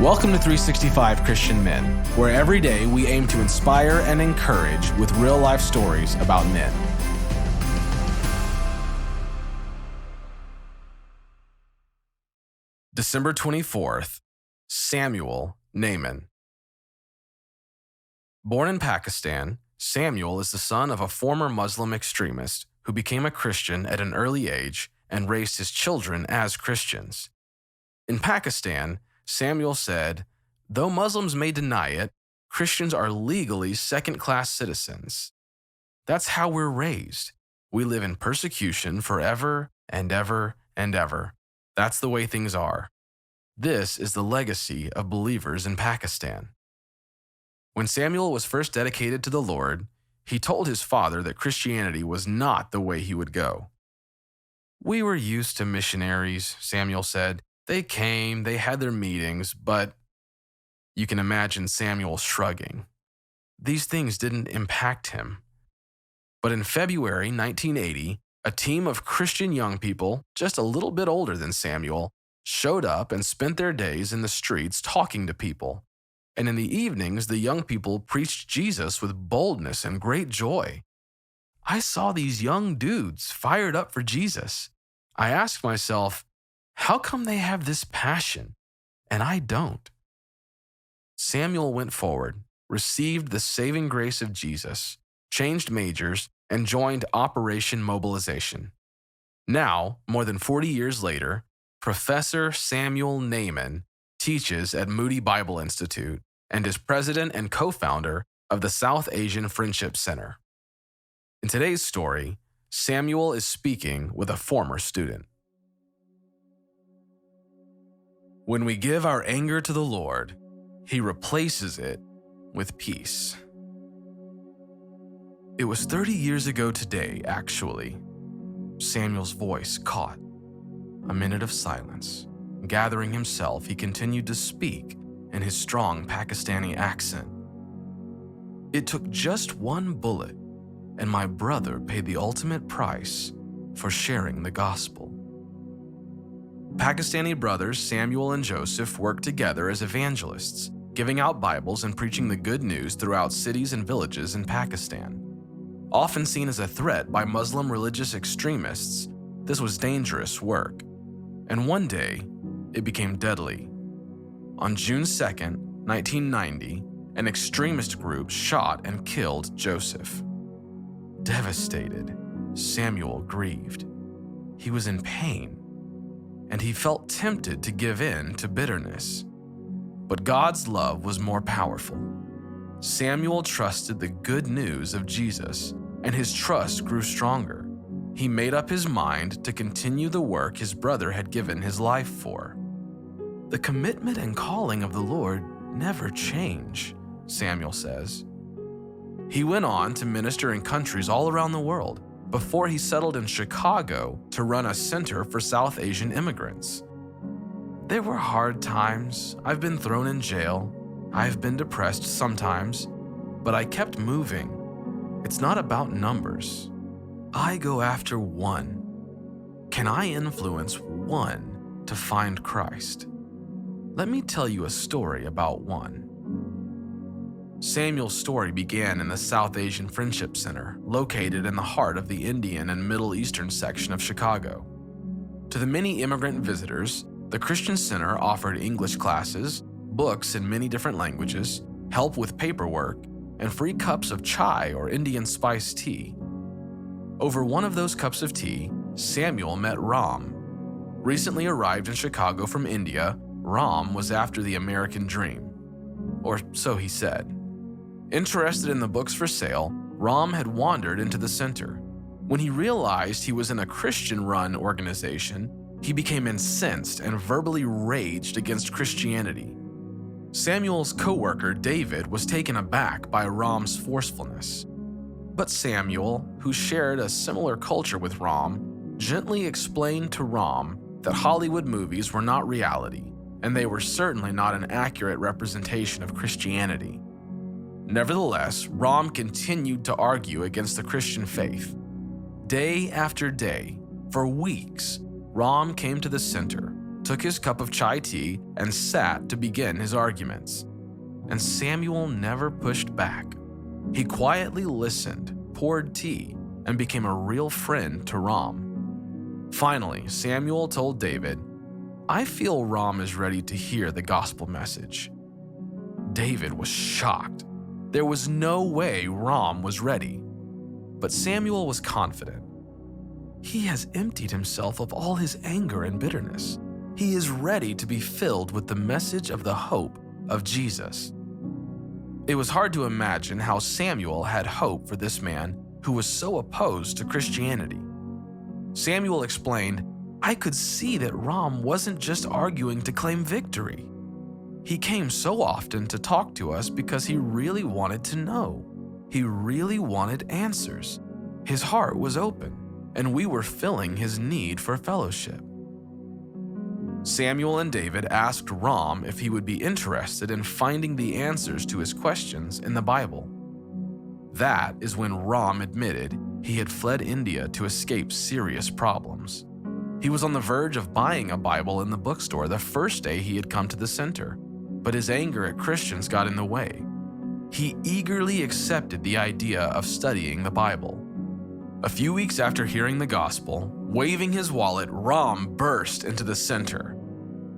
Welcome to 365 Christian Men, where every day we aim to inspire and encourage with real-life stories about men. December 24th, Samuel Naaman. Born in Pakistan, Samuel is the son of a former Muslim extremist who became a Christian at an early age and raised his children as Christians. In Pakistan, Samuel said, "Though Muslims may deny it, Christians are legally second-class citizens. That's how we're raised. We live in persecution forever and ever and ever. That's the way things are." This is the legacy of believers in Pakistan. When Samuel was first dedicated to the Lord, he told his father that Christianity was not the way he would go. "We were used to missionaries," Samuel said. "They came, they had their meetings, but..." You can imagine Samuel shrugging. These things didn't impact him. But in February 1980, a team of Christian young people, just a little bit older than Samuel, showed up and spent their days in the streets talking to people. And in the evenings, the young people preached Jesus with boldness and great joy. I saw these young dudes fired up for Jesus. I asked myself, how come they have this passion and I don't? Samuel went forward, received the saving grace of Jesus, changed majors, and joined Operation Mobilization. Now, more than 40 years later, Professor Samuel Naaman teaches at Moody Bible Institute and is president and co-founder of the South Asian Friendship Center. In today's story, Samuel is speaking with a former student. When we give our anger to the Lord, He replaces it with peace. It was 30 years ago today, actually. Samuel's voice caught. A minute of silence. Gathering himself, he continued to speak in his strong Pakistani accent. "It took just one bullet, and my brother paid the ultimate price for sharing the gospel." Pakistani brothers Samuel and Joseph worked together as evangelists, giving out Bibles and preaching the good news throughout cities and villages in Pakistan. Often seen as a threat by Muslim religious extremists, this was dangerous work. And one day, it became deadly. On June 2nd, 1990, an extremist group shot and killed Joseph. Devastated, Samuel grieved. He was in pain, and he felt tempted to give in to bitterness. But God's love was more powerful. Samuel trusted the good news of Jesus, and his trust grew stronger. He made up his mind to continue the work his brother had given his life for. "The commitment and calling of the Lord never change," Samuel says. He went on to minister in countries all around the world before he settled in Chicago to run a center for South Asian immigrants. "There were hard times. I've been thrown in jail. I've been depressed sometimes, but I kept moving. It's not about numbers. I go after one. Can I influence one to find Christ? Let me tell you a story about one." Samuel's story began in the South Asian Friendship Center, located in the heart of the Indian and Middle Eastern section of Chicago. To the many immigrant visitors, the Christian Center offered English classes, books in many different languages, help with paperwork, and free cups of chai or Indian spiced tea. Over one of those cups of tea, Samuel met Ram. Recently arrived in Chicago from India, Ram was after the American dream. Or so he said. Interested in the books for sale, Ram had wandered into the center. When he realized he was in a Christian-run organization, he became incensed and verbally raged against Christianity. Samuel's co-worker David was taken aback by Ram's forcefulness. But Samuel, who shared a similar culture with Ram, gently explained to Ram that Hollywood movies were not reality, and they were certainly not an accurate representation of Christianity. Nevertheless, Ram continued to argue against the Christian faith. Day after day, for weeks, Ram came to the center, took his cup of chai tea and sat to begin his arguments. And Samuel never pushed back. He quietly listened, poured tea, and became a real friend to Ram. Finally, Samuel told David, "I feel Ram is ready to hear the gospel message." David was shocked. There was no way Ram was ready. But Samuel was confident. He has emptied himself of all his anger and bitterness. He is ready to be filled with the message of the hope of Jesus. It was hard to imagine how Samuel had hope for this man who was so opposed to Christianity. Samuel explained, "I could see that Ram wasn't just arguing to claim victory. He came so often to talk to us because he really wanted to know. He really wanted answers. His heart was open, and we were filling his need for fellowship." Samuel and David asked Ram if he would be interested in finding the answers to his questions in the Bible. That is when Ram admitted he had fled India to escape serious problems. He was on the verge of buying a Bible in the bookstore the first day he had come to the center, but his anger at Christians got in the way. He eagerly accepted the idea of studying the Bible. A few weeks after hearing the gospel, waving his wallet, Ram burst into the center.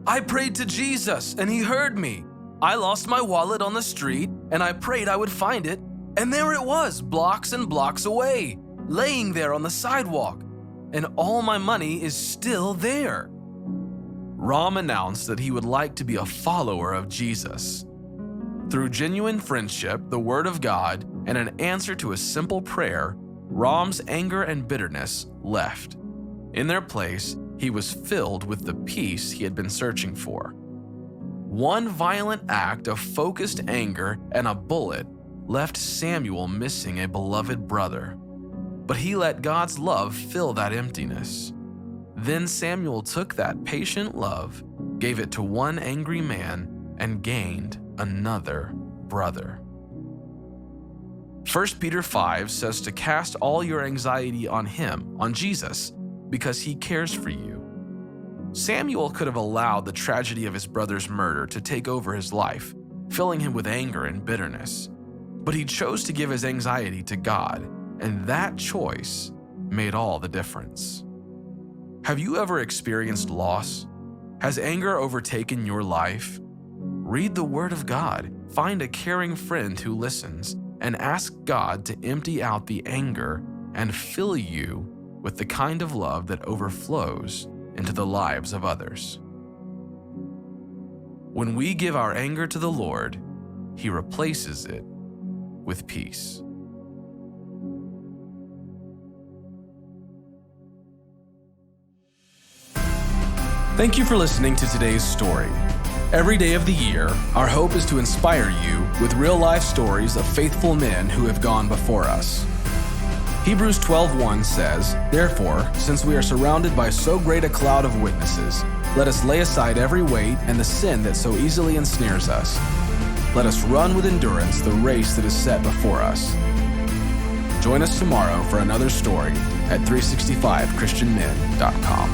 "I prayed to Jesus and he heard me. I lost my wallet on the street and I prayed I would find it, and there it was, blocks and blocks away, laying there on the sidewalk, and all my money is still there." Ram announced that he would like to be a follower of Jesus. Through genuine friendship, the Word of God, and an answer to a simple prayer, Ram's anger and bitterness left. In their place, he was filled with the peace he had been searching for. One violent act of focused anger and a bullet left Samuel missing a beloved brother. But he let God's love fill that emptiness. Then Samuel took that patient love, gave it to one angry man, and gained another brother. 1 Peter 5 says to cast all your anxiety on him, on Jesus, because he cares for you. Samuel could have allowed the tragedy of his brother's murder to take over his life, filling him with anger and bitterness. But he chose to give his anxiety to God, and that choice made all the difference. Have you ever experienced loss? Has anger overtaken your life? Read the Word of God, find a caring friend who listens, and ask God to empty out the anger and fill you with the kind of love that overflows into the lives of others. When we give our anger to the Lord, He replaces it with peace. Thank you for listening to today's story. Every day of the year, our hope is to inspire you with real-life stories of faithful men who have gone before us. Hebrews 12:1 says, "Therefore, since we are surrounded by so great a cloud of witnesses, let us lay aside every weight and the sin that so easily ensnares us. Let us run with endurance the race that is set before us." Join us tomorrow for another story at 365christianmen.com.